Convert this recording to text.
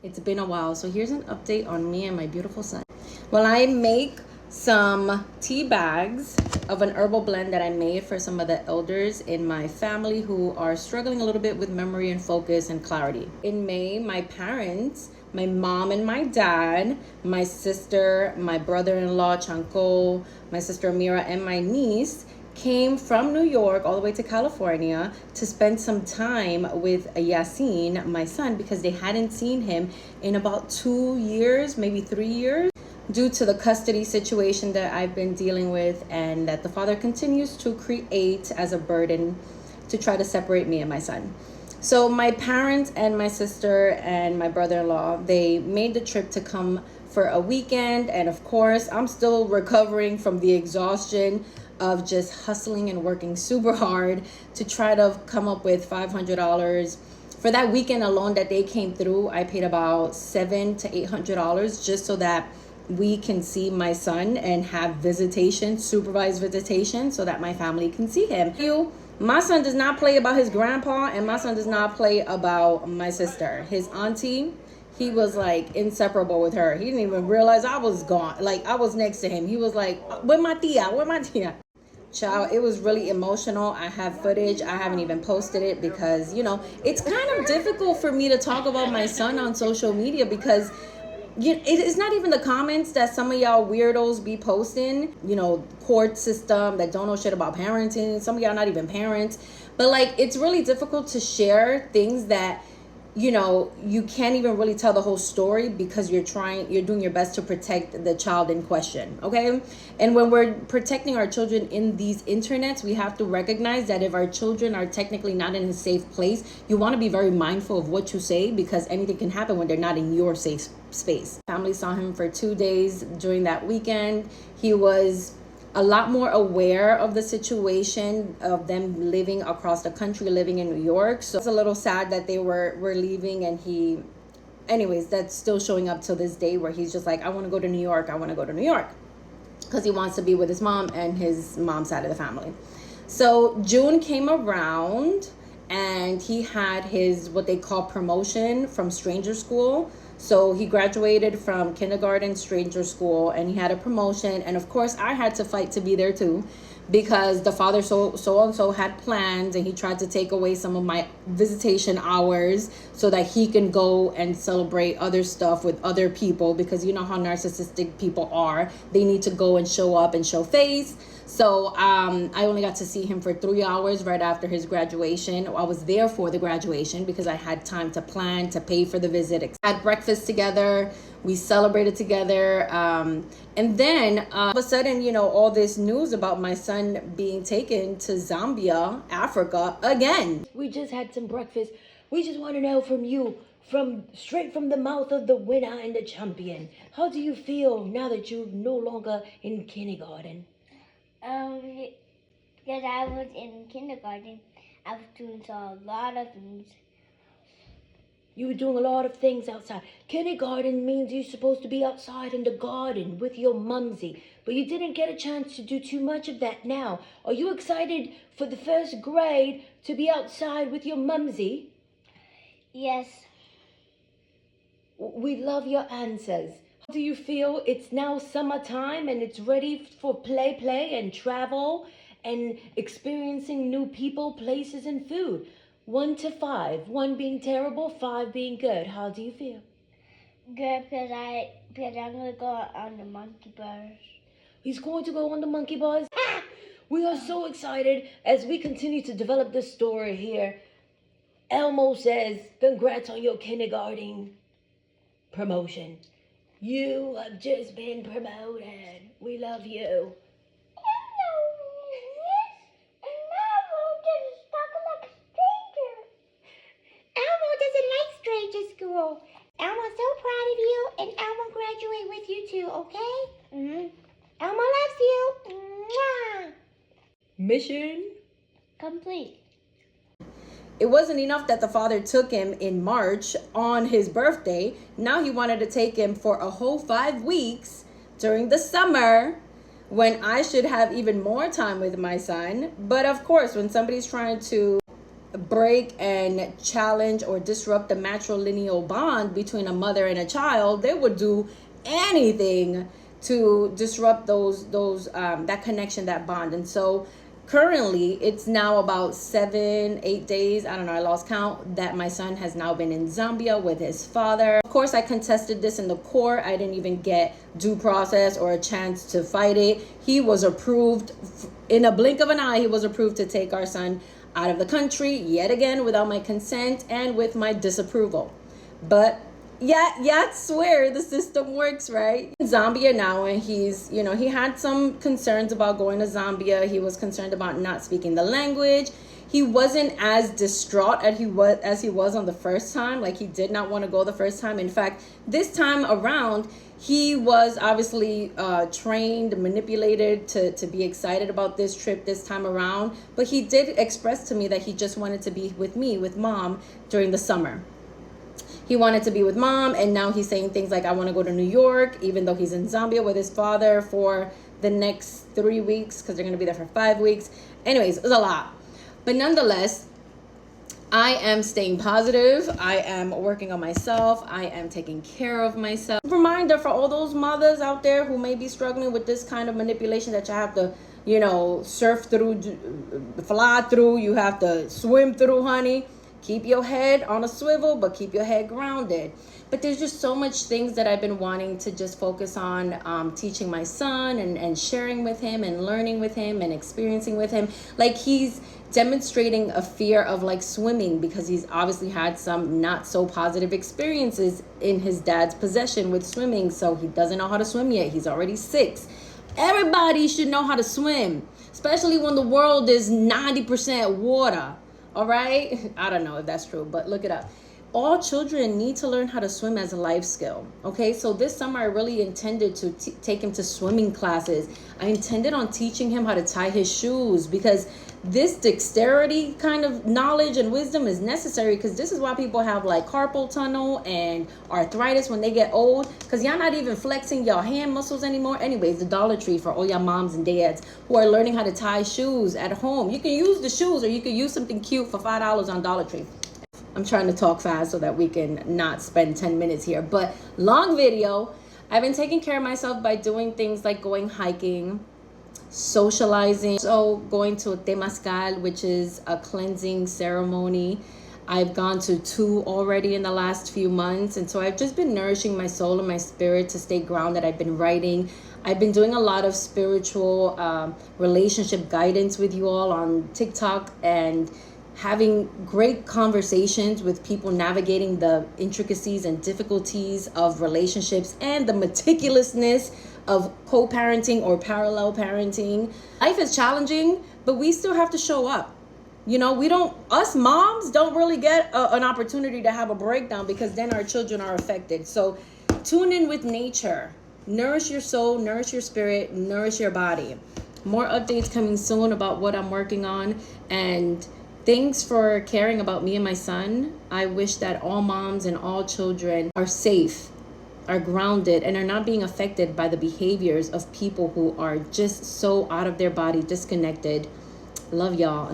It's been a while, so here's an update on me and my beautiful son. Well, I make some tea bags of an herbal blend that I made for some of the elders in my family who are struggling a little bit with memory and focus and clarity. In May, my parents, my mom and my dad, my sister, my brother-in-law Chanko, my sister Amira, and my niece came from New York all the way to California to spend some time with Yasin, my son, because they hadn't seen him in about 2 years, maybe 3 years, due to the custody situation that I've been dealing with and that the father continues to create as a burden to try to separate me and my son. So my parents and my sister and my brother-in-law, they made the trip to come for a weekend. And of course, I'm still recovering from the exhaustion of just hustling and working super hard to try to come up with $500. For that weekend alone that they came through, I paid about $700 to $800 just so that we can see my son and have visitation, supervised visitation, so that my family can see him. My son does not play about his grandpa, and my son does not play about my sister. His auntie, he was like inseparable with her. He didn't even realize I was gone. Like, I was next to him. He was like, where my tia? Where my tia? Child, it was really emotional. I have footage. I haven't even posted it because, it's kind of difficult for me to talk about my son on social media because it's not even the comments that some of y'all weirdos be posting, court system that don't know shit about parenting. Some of y'all not even parents. But like, it's really difficult to share things that you can't even really tell the whole story because you're doing your best to protect the child in question, okay? And when we're protecting our children in these internets, we have to recognize that if our children are technically not in a safe place, you want to be very mindful of what you say because anything can happen when they're not in your safe space. Family saw him for 2 days during that weekend. He was a lot more aware of the situation of them living across the country, living in New York. So it's a little sad that they were leaving, and that's still showing up till this day where he's just like, I want to go to New York. I want to go to New York because he wants to be with his mom and his mom's side of the family. So June came around and he had his, what they call promotion from stranger school. So he graduated from kindergarten, stranger school, and he had a promotion. And of course, I had to fight to be there too, because the father so had plans, and he tried to take away some of my visitation hours so that he can go and celebrate other stuff with other people, because you know how narcissistic people are. They need to go and show up and show face. So I only got to see him for 3 hours right after his graduation. I was there for the graduation because I had time to plan, to pay for the visit. Had breakfast together. We celebrated together. And then all of a sudden, all this news about my son being taken to Zambia, Africa, again. We just had some breakfast. We just want to know from you, straight from the mouth of the winner and the champion. How do you feel now that you're no longer in kindergarten? Because I was in kindergarten, I was doing a lot of things. You were doing a lot of things outside. Kindergarten means you're supposed to be outside in the garden with your mumsy, but you didn't get a chance to do too much of that now. Are you excited for the first grade to be outside with your mumsy? Yes. We love your answers. How do you feel? It's now summertime and it's ready for play and travel and experiencing new people, places, and food. 1 to 5, 1 being terrible, 5 being good. How do you feel? Good, because I'm going to go on the monkey bars. He's going to go on the monkey bars? We are so excited as we continue to develop this story here. Elmo says, congrats on your kindergarten promotion. You have just been promoted. We love you. School. Elmo's so proud of you, and Elmo graduate with you too, okay? Elmo loves you. Mwah. Mission Complete. It wasn't enough that the father took him in March on his birthday. Now he wanted to take him for a whole 5 weeks during the summer when I should have even more time with my son. But of course, when somebody's trying to break and challenge or disrupt the matrilineal bond between a mother and a child, they would do anything to disrupt that connection, that bond. And so currently it's now about 7-8 days, I don't know, I lost count, that my son has now been in Zambia with his father. Of course, I contested this in the court. I didn't even get due process or a chance to fight it. He was approved in a blink of an eye. He was approved to take our son out of the country yet again without my consent and with my disapproval. But yeah, I swear the system works, right? In Zambia now, and he's, he had some concerns about going to Zambia. He was concerned about not speaking the language. He wasn't as distraught as he was on the first time. Like, he did not want to go the first time. In fact, this time around, he was obviously trained, manipulated to be excited about this trip this time around. But he did express to me that he just wanted to be with me, with mom, during the summer. He wanted to be with mom, and now he's saying things like, I want to go to New York, even though he's in Zambia with his father for the next 3 weeks, because they're going to be there for 5 weeks. Anyways, it was a lot. But nonetheless, I am staying positive. I am working on myself. I am taking care of myself. Reminder for all those mothers out there who may be struggling with this kind of manipulation that you have to, surf through, fly through, you have to swim through, honey. Keep your head on a swivel, but keep your head grounded. But there's just so much things that I've been wanting to just focus on, teaching my son and sharing with him and learning with him and experiencing with him. Like, he's demonstrating a fear of like swimming because he's obviously had some not so positive experiences in his dad's possession with swimming. So he doesn't know how to swim yet. He's already 6. Everybody should know how to swim, especially when the world is 90% water. All right. I don't know if that's true, but look it up. All children need to learn how to swim as a life skill. Okay. So this summer I really intended to take him to swimming classes. I intended on teaching him how to tie his shoes, because this dexterity kind of knowledge and wisdom is necessary, because this is why people have like carpal tunnel and arthritis when they get old, because y'all not even flexing your hand muscles anymore. Anyways, the Dollar Tree for all y'all moms and dads who are learning how to tie shoes at home. You can use the shoes, or you can use something cute for $5 on Dollar Tree. I'm trying to talk fast so that we can not spend 10 minutes here, but long video. I've been taking care of myself by doing things like going hiking, socializing, so going to Temazcal, which is a cleansing ceremony. I've gone to 2 already in the last few months, and so I've just been nourishing my soul and my spirit to stay grounded. I've been writing. I've been doing a lot of spiritual relationship guidance with you all on TikTok, and having great conversations with people navigating the intricacies and difficulties of relationships and the meticulousness of co-parenting or parallel parenting. Life is challenging, but we still have to show up. Us moms don't really get an opportunity to have a breakdown, because then our children are affected. So tune in with nature. Nourish your soul, nourish your spirit, nourish your body. More updates coming soon about what I'm working on, and thanks for caring about me and my son. I wish that all moms and all children are safe, are grounded, and are not being affected by the behaviors of people who are just so out of their body, disconnected. Love y'all.